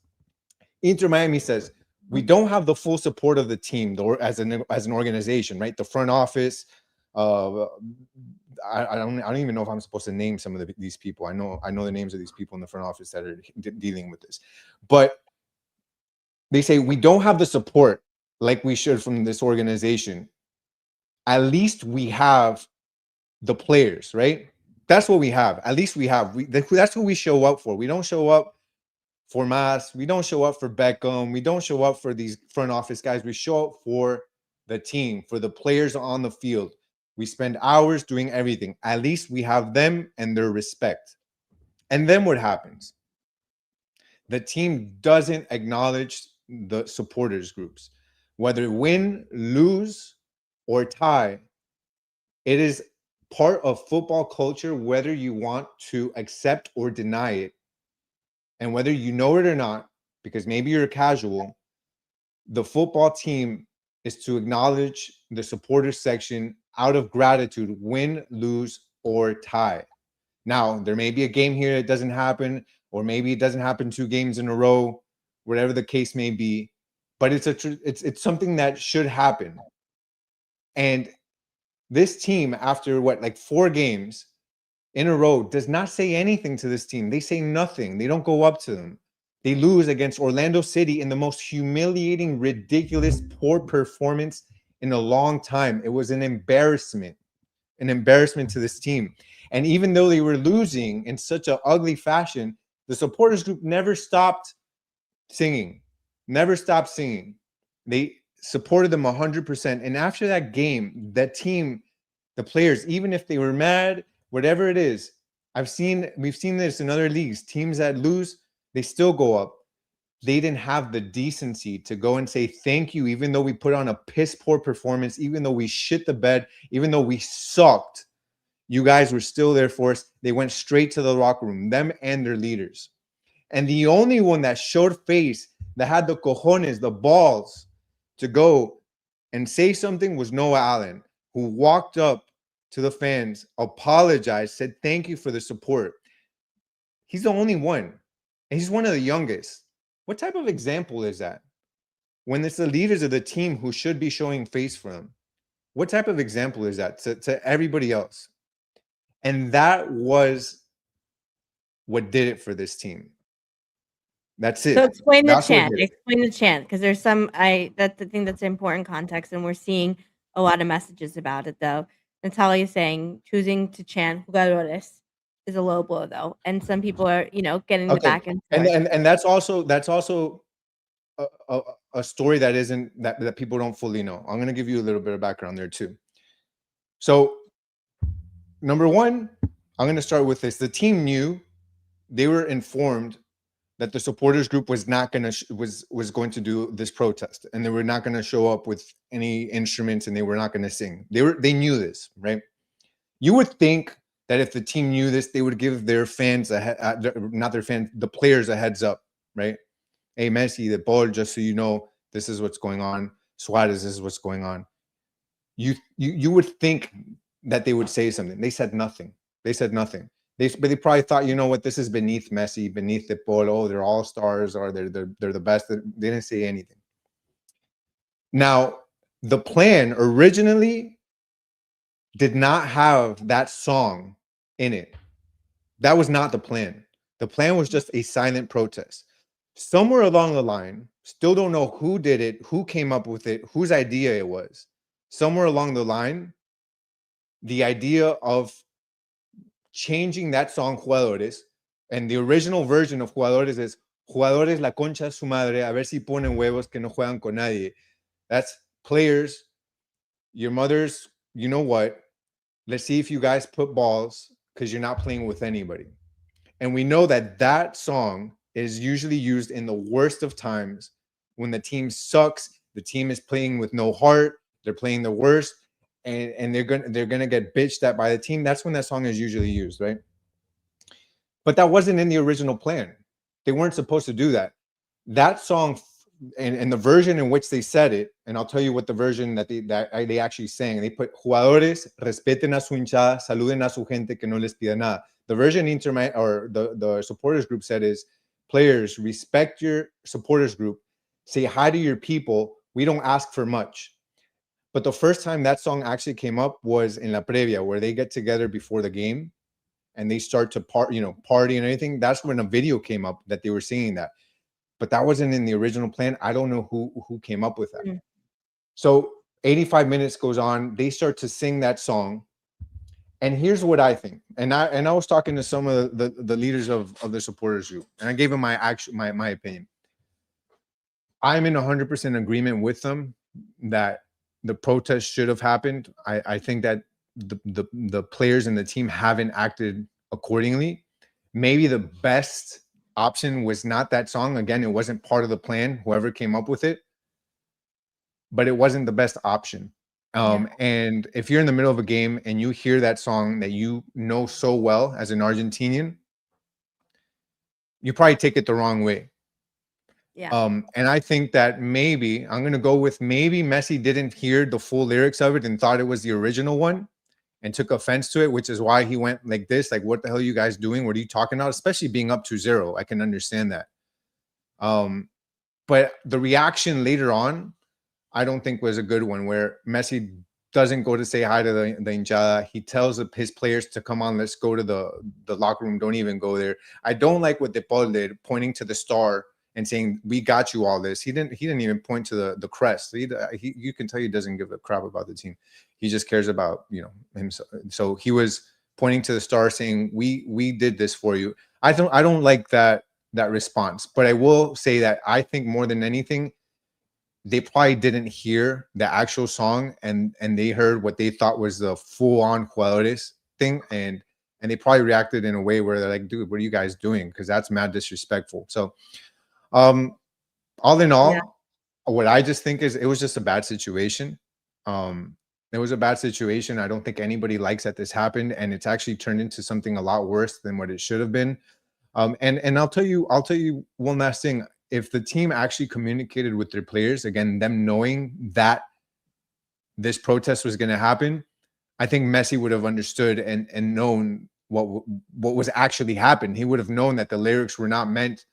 Inter Miami says, we don't have the full support of the team, or as an organization, right? The front office. I don't even know if I'm supposed to name some of these people. I know the names of these people in the front office that are dealing with this, but they say we don't have the support like we should from this organization. At least we have the players, right? That's what we have. At least we have. That's who we show up for. We don't show up for Mas. We don't show up for Beckham. We don't show up for these front office guys. We show up for the team, for the players on the field. We spend hours doing everything. At least we have them and their respect. And then what happens? The team doesn't acknowledge the supporters groups. Whether win, lose, or tie, it is part of football culture, whether you want to accept or deny it. And whether you know it or not, because maybe you're a casual, the football team is to acknowledge the supporters section out of gratitude, win, lose, or tie. Now, there may be a game here that doesn't happen, or maybe it doesn't happen 2 games in a row, whatever the case may be. But it's something that should happen. And this team, after like 4 games in a row, does not say anything to this team. They say nothing. They don't go up to them. They lose against Orlando City in the most humiliating, ridiculous, poor performance in a long time. It was an embarrassment to this team. And even though they were losing in such an ugly fashion, the supporters group never stopped singing. They supported them 100%. And after that game, that team, the players, even if they were mad, whatever it is, we've seen this in other leagues. Teams that lose, they still go up. They didn't have the decency to go and say thank you, even though we put on a piss poor performance, even though we shit the bed, even though we sucked. You guys were still there for us. They went straight to the locker room, them and their leaders. And the only one that showed face, that had the cojones, the balls to go and say something, was Noah Allen, who walked up to the fans, apologized, said thank you for the support. He's the only one. And he's one of the youngest. What type of example is that? When it's the leaders of the team who should be showing face for them. What type of example is that to everybody else? And that was what did it for this team. That's it. So explain the That's what chant. did it. Explain the chant, because there's that's the thing that's important context, and we're seeing a lot of messages about it though. Natalia is saying choosing to chant jugadores is a low blow though, and some people are, getting the Okay, back and and forth. that's also a, a, a story that isn't that people don't fully know. I'm going to give you a little bit of background there too. So, number one, I'm going to start with this. The team knew, they were informed that the supporters group was not going to was going to do this protest, and they were not going to show up with any instruments, and they were not going to sing. They knew this, right? You would think that if the team knew this, they would give their fans not their fans, the players a heads up, right? Hey, Messi, De Paul, just so you know, this is what's going on. Suárez, this is what's going on. You would think that they would say something. They said nothing. They said nothing. But they probably thought, you know what, this is beneath Messi, beneath De Paul. Oh, they're all stars, or they're the best. They didn't say anything. Now, the plan originally did not have that song in it. That was not the plan. The plan was just a silent protest. Somewhere along the line, still don't know who did it, who came up with it, whose idea it was. Somewhere along the line, the idea of changing that song Jugadores, and the original version of Jugadores is Jugadores la concha su madre, a ver si ponen huevos que no juegan con nadie. That's players, your mothers, you know what? Let's see if you guys put balls because you're not playing with anybody. And we know that that song is usually used in the worst of times when the team sucks, the team is playing with no heart, they're playing the worst, and they're gonna get bitched at by the team. That's when that song is usually used, right? But that wasn't in the original plan. They weren't supposed to do that. That song and the version in which they said it, and I'll tell you what the version that they actually sang. They put jugadores respeten a su hinchada, saluden a su gente que no les pida nada. The version or the supporters group said is players respect your supporters group, say hi to your people. We don't ask for much. But the first time that song actually came up was in La Previa, where they get together before the game and they start to party and everything. That's when a video came up that they were singing that. But that wasn't in the original plan. I don't know who came up with that. Mm. So 85 minutes goes on. They start to sing that song. And here's what I think. And I was talking to some of the leaders of the supporters group, and I gave them my opinion. I'm in 100% agreement with them that the protest should have happened. I think that the players and the team haven't acted accordingly. Maybe the best option was not that song. Again, it wasn't part of the plan, whoever came up with it, but it wasn't the best option. And if you're in the middle of a game and you hear that song that you know so well as an Argentinian, you probably take it the wrong way. Yeah. And I think that maybe I'm going to go with maybe Messi didn't hear the full lyrics of it and thought it was the original one and took offense to it, which is why he went like this. Like, what the hell are you guys doing? What are you talking about? Especially being up 2-0. I can understand that. But the reaction later on, I don't think was a good one, where Messi doesn't go to say hi to the hinchada. He tells his players to come on, let's go to the locker room. Don't even go there. I don't like what De Paul did, pointing to the star and saying, we got you all this. He didn't even point to the crest. You can tell he doesn't give a crap about the team. He just cares about, himself. So he was pointing to the star saying, we did this for you. I don't like that response, but I will say that I think more than anything, they probably didn't hear the actual song and they heard what they thought was the full-on Jugadores thing, and they probably reacted in a way where they're like, dude, what are you guys doing? Because that's mad disrespectful. So all in all, what I just think is it was just a bad situation. It was a bad situation. I don't think anybody likes that this happened, and it's actually turned into something a lot worse than what it should have been. And I'll tell you one last thing. If the team actually communicated with their players, again, them knowing that this protest was going to happen, I think Messi would have understood and known what was actually happened. He would have known that the lyrics were not meant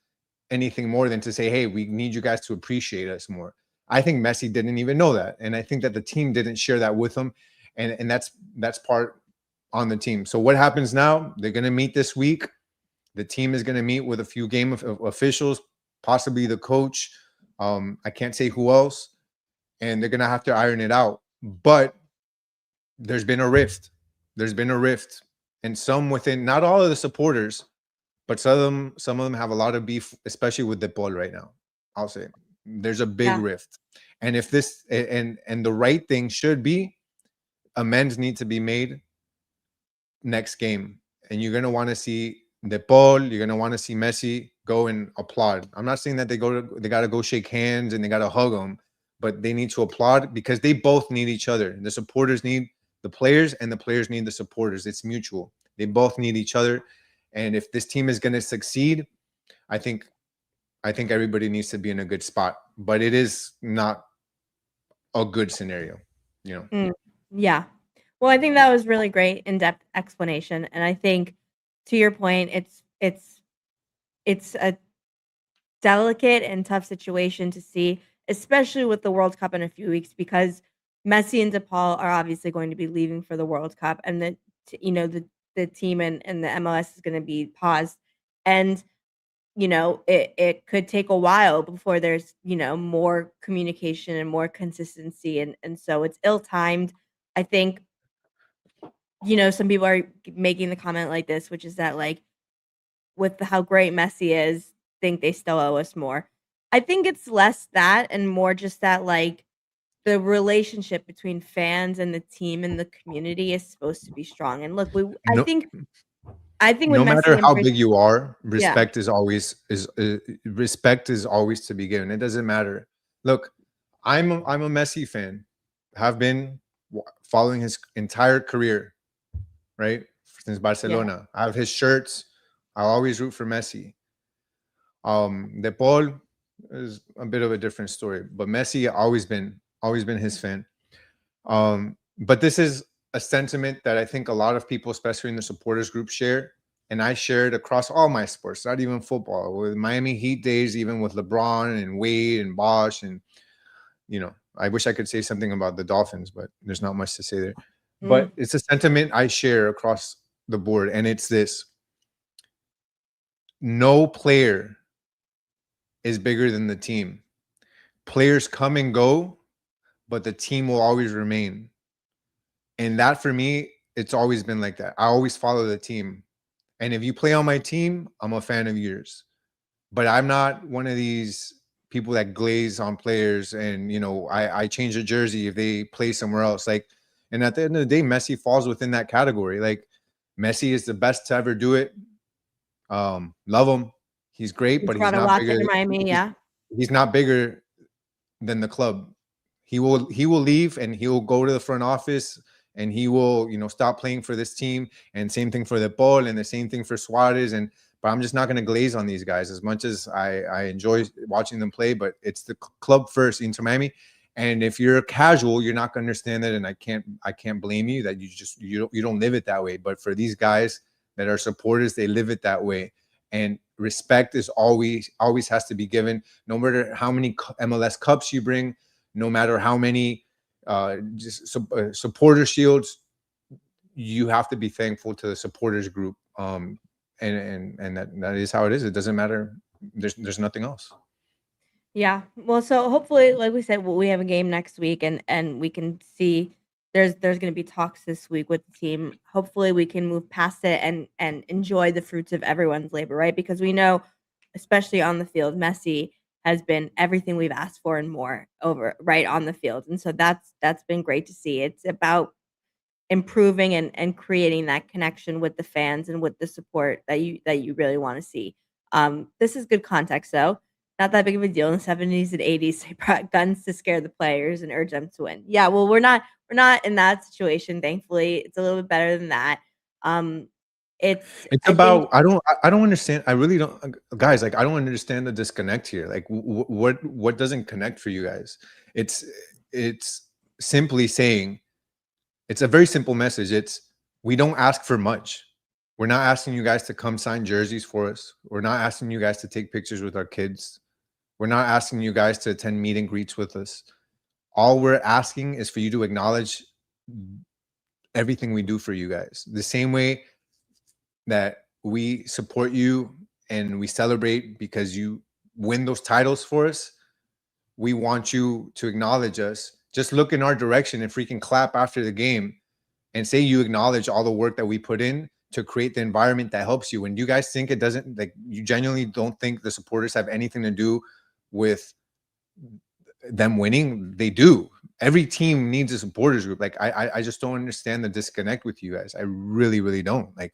anything more than to say, hey, we need you guys to appreciate us more. I think Messi didn't even know that. And I think that the team didn't share that with him. And that's part on the team. So what happens now? They're going to meet this week. The team is going to meet with a few game officials, possibly the coach. I can't say who else. And they're going to have to iron it out. But there's been a rift. There's been a rift. and some within, not all of the supporters, but some of them have a lot of beef, especially with De Paul right now. I'll say there's a big Yeah. rift, and if this and the right thing should be amends need to be made next game, and you're gonna want to see De Paul, you're gonna want to see Messi go and applaud. I'm not saying that they gotta go shake hands and they gotta hug them, but they need to applaud because they both need each other. The supporters need the players, and the players need the supporters. It's mutual. They both need each other, and if this team is gonna succeed, I think everybody needs to be in a good spot. But it is not a good scenario, you know. Mm, yeah. Well, I think that was really great in-depth explanation, and I think to your point, it's a delicate and tough situation to see, especially with the World Cup in a few weeks, because Messi and De Paul are obviously going to be leaving for the World Cup, and the team and the MLS is going to be paused, and it could take a while before there's more communication and more consistency, and so it's ill timed. I think some people are making the comment like this, which is that like with how great Messi is, think they still owe us more. I think it's less that and more just that like the relationship between fans and the team and the community is supposed to be strong. And look, I No, think I think when no matter Messi how embraced, big you are, yeah, respect is always to be given. It doesn't matter. Look, I'm a Messi fan. Have been following his entire career, right? Since yeah, Barcelona. I have his shirts. I'll always root for Messi. De Paul is a bit of a different story, but Messi always been his fan. But this is a sentiment that I think a lot of people, especially in the supporters group, share. And I share it across all my sports, not even football. With Miami Heat days, even with LeBron and Wade and Bosch, and I wish I could say something about the Dolphins, but there's not much to say there. mm, But it's a sentiment I share across the board, and it's this: no player is bigger than the team. Players come and go, but the team will always remain. And that for me, it's always been like that. I always follow the team. And if you play on my team, I'm a fan of yours. But I'm not one of these people that glaze on players and I change a jersey if they play somewhere else. Like, and at the end of the day, Messi falls within that category. Like, Messi is the best to ever do it. Love him. He's great, he's but he's brought a not lot to bigger. Miami, yeah. He's not bigger than the club. He will leave and he will go to the front office and he will stop playing for this team. And same thing for De Paul and the same thing for Suárez. But I'm just not going to glaze on these guys as much as I enjoy watching them play. But it's the club first, Inter Miami. And if you're casual, you're not going to understand that. And I can't blame you that you don't live it that way. But for these guys that are supporters, they live it that way. And respect is always has to be given, no matter how many MLS cups you bring, no matter how many supporter shields. You have to be thankful to the supporters group, and that is how it is. It doesn't matter. There's nothing else. Yeah. Well, so hopefully, like we said, we have a game next week, and we can see there's going to be talks this week with the team. Hopefully, we can move past it and enjoy the fruits of everyone's labor, right? Because we know, especially on the field, Messi has been everything we've asked for and more over right on the field, and so that's been great to see. It's about improving and creating that connection with the fans and with the support that you really want to see. This is good context though. Not that big of a deal. In the 70s and 80s, they brought guns to scare the players and urge them to win. Yeah, well, we're not in that situation, thankfully. It's a little bit better than that. Um, it's It's I think about I don't understand. I really don't, guys. Like, I don't understand the disconnect here. Like, what doesn't connect for you guys? It's simply saying, it's a very simple message. It's, we don't ask for much. We're not asking you guys to come sign jerseys for us. We're not asking you guys to take pictures with our kids. We're not asking you guys to attend meet and greets with us. All we're asking is for you to acknowledge everything we do for you guys. The same way that we support you and we celebrate because you win those titles for us, we want you to acknowledge us. Just look in our direction and freaking clap after the game and say you acknowledge all the work that we put in, to create the environment that helps you. And you guys think it doesn't, like, you genuinely don't think the supporters have anything to do with them winning? They do. Every team needs a supporters group. Like, I just don't understand the disconnect with you guys. I really, really don't. Like,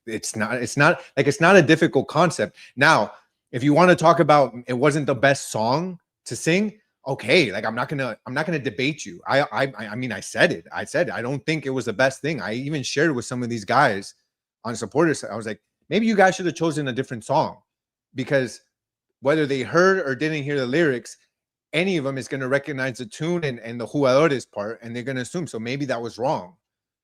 it's not a difficult concept. Now, if you want to talk about it wasn't the best song to sing, okay, like, I'm not gonna debate you. I mean, I said it. I don't think it was the best thing. I even shared it with some of these guys on supporters. I was like, maybe you guys should have chosen a different song, because whether they heard or didn't hear the lyrics, any of them is going to recognize the tune and the jugadores part, and they're going to assume, so maybe that was wrong,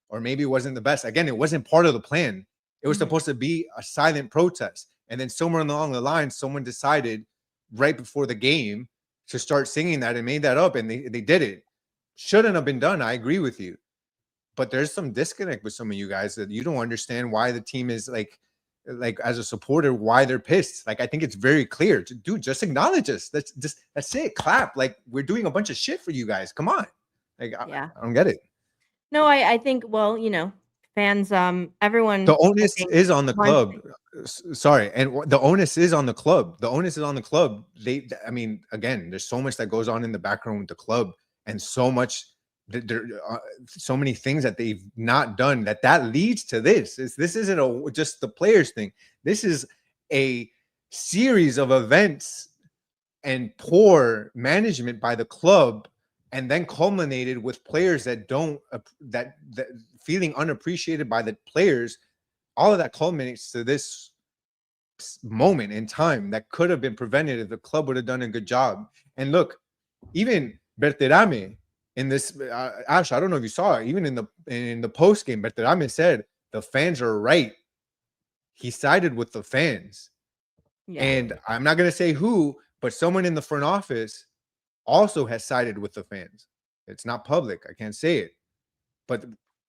or maybe it wasn't the best. Again, it wasn't part of the plan. It was supposed to be a silent protest. And then somewhere along the line, someone decided right before the game to start singing that and made that up, and they did it. Shouldn't have been done. I agree with you. But there's some disconnect with some of you guys that you don't understand why the team is like as a supporter, why they're pissed. Like, I think it's very clear. Dude, just acknowledge us. That's it. Clap. Like, we're doing a bunch of shit for you guys. Come on. Like, Yeah. I don't get it. No, I think, well, fans, everyone, The I onus think is on the wants. club. Sorry, and the onus is on the club. The onus is on the club. I mean, again, there's so much that goes on in the background with the club, and so much, there, so many things that they've not done that leads to this. This isn't just the players thing. This is a series of events and poor management by the club, and then culminated with players that don't that feeling unappreciated by the players. All of that culminates to this moment in time that could have been prevented if the club would have done a good job. And look, even Berterame in this, Ash, I don't know if you saw it, even in the post game, Berterame said the fans are right. He sided with the fans. Yeah. And I'm not going to say who, but someone in the front office also has sided with the fans. It's not public. I can't say it. But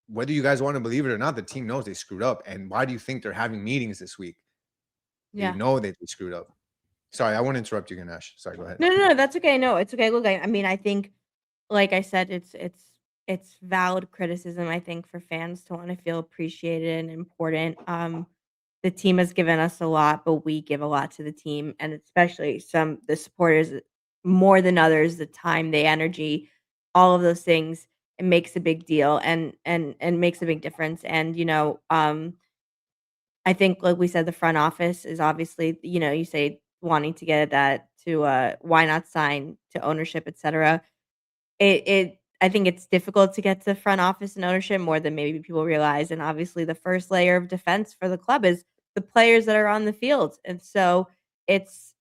whether you guys want to believe it or not, the team knows they screwed up. And why do you think they're having meetings this week? They know that they screwed up. Sorry, I won't interrupt you, Ganesh. Sorry, go ahead. No, that's okay. No, it's okay. Look, I mean, I think, like I said, it's valid criticism, I think, for fans to want to feel appreciated and important. The team has given us a lot, but we give a lot to the team, and especially the supporters more than others, the time, the energy, all of those things. It makes a big deal and makes a big difference. And I think, like we said, the front office is obviously, you say wanting to get that to why not sign to ownership, etc. I think it's difficult to get to front office and ownership more than maybe people realize. And obviously the first layer of defense for the club is the players that are on the field. And so it's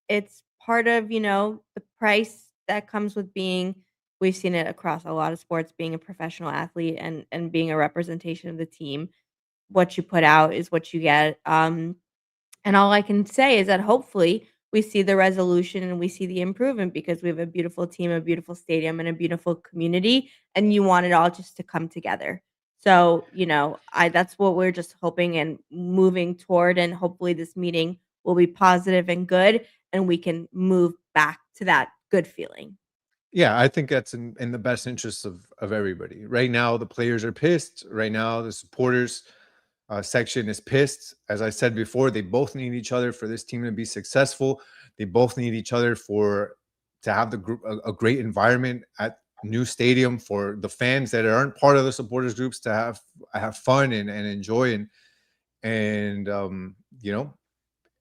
part of, the price that comes with being, we've seen it across a lot of sports, being a professional athlete and being a representation of the team. What you put out is what you get. And all I can say is that hopefully we see the resolution and we see the improvement, because we have a beautiful team, a beautiful stadium, and a beautiful community, and you want it all just to come together. So, that's what we're just hoping and moving toward, and hopefully this meeting will be positive and good, and we can move back to that good feeling. Yeah, I think that's in the best interest of everybody. Right now, the players are pissed. Right now, the supporters section is pissed. As I said before, they both need each other for this team to be successful. They both need each other to have the group a great environment at new stadium, for the fans that aren't part of the supporters groups to have fun and enjoy, and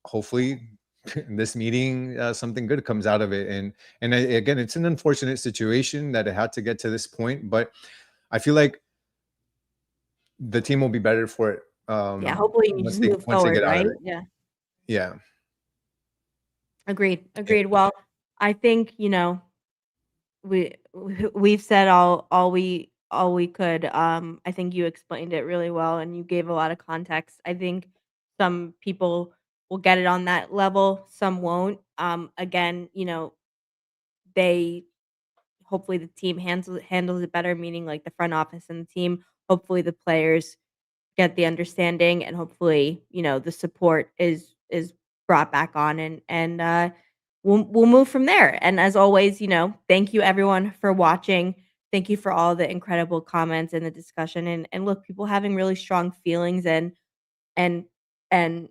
hopefully in this meeting something good comes out of it. And again, it's an unfortunate situation that it had to get to this point, but I feel like the team will be better for it. Yeah, hopefully you Once just they move once they forward, get out of right? it. Yeah. Yeah. Agreed. Well, I think, we've said all we could. I think you explained it really well, and you gave a lot of context. I think some people will get it on that level, some won't. Again, they hopefully the team handles it better, meaning like the front office and the team. Hopefully the players get the understanding, and hopefully, the support is brought back on, and we'll move from there. And as always, thank you everyone for watching. Thank you for all the incredible comments and the discussion, and look, people having really strong feelings and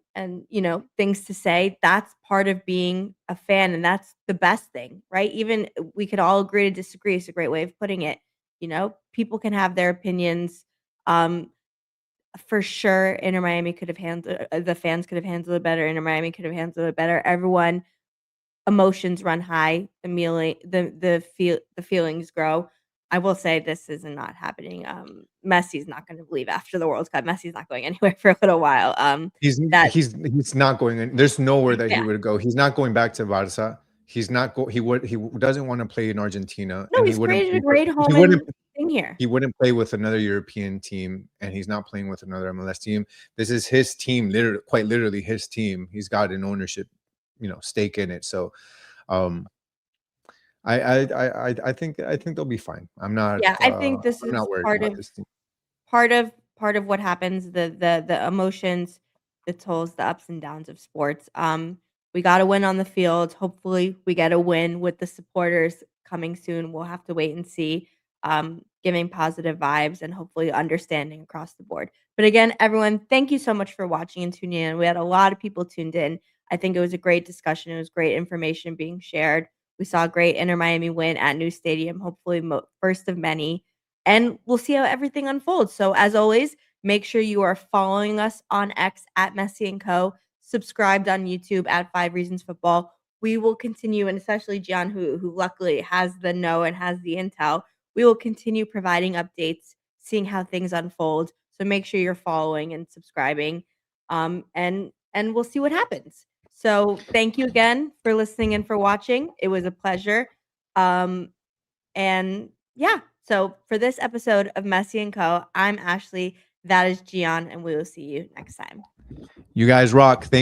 things to say. That's part of being a fan, and that's the best thing, right? Even we could all agree to disagree. It's a great way of putting it. People can have their opinions. For sure, Inter Miami could have handled the fans could have handled it better. Inter Miami could have handled it better. Everyone, emotions run high. The feelings grow. I will say this is not happening. Messi's not going to leave after the World Cup. Messi's not going anywhere for a little while. That He's not going in. There's nowhere that he yeah. would go. He's not going back to Barca. He's not go. He doesn't want to play in Argentina, No, and he he's wouldn't. created a great He home wouldn't. and thing here. He wouldn't play with another European team, and he's not playing with another MLS team. This is his team, quite literally his team. He's got an ownership, stake in it. So, I think they'll be fine. I'm not. Yeah, I think this I'm is not worried part about of this team. part of part of what happens, the emotions, the tolls, the ups and downs of sports. We got to win on the field. Hopefully, we get a win with the supporters coming soon. We'll have to wait and see. Giving positive vibes and hopefully understanding across the board. But again, everyone, thank you so much for watching and tuning in. We had a lot of people tuned in. I think it was a great discussion. It was great information being shared. We saw a great Inter Miami win at New Stadium, hopefully first of many. And we'll see how everything unfolds. So as always, make sure you are following us on X at Messi & Co. Subscribed on YouTube at 5 Reasons Football. We will continue, and especially Gian, who luckily has the know and has the intel, we will continue providing updates, seeing how things unfold. So make sure you're following and subscribing, and we'll see what happens. So thank you again for listening and for watching. It was a pleasure. And yeah, so for this episode of Messi & Co., I'm Ashley. That is Gian, and we will see you next time. You guys rock.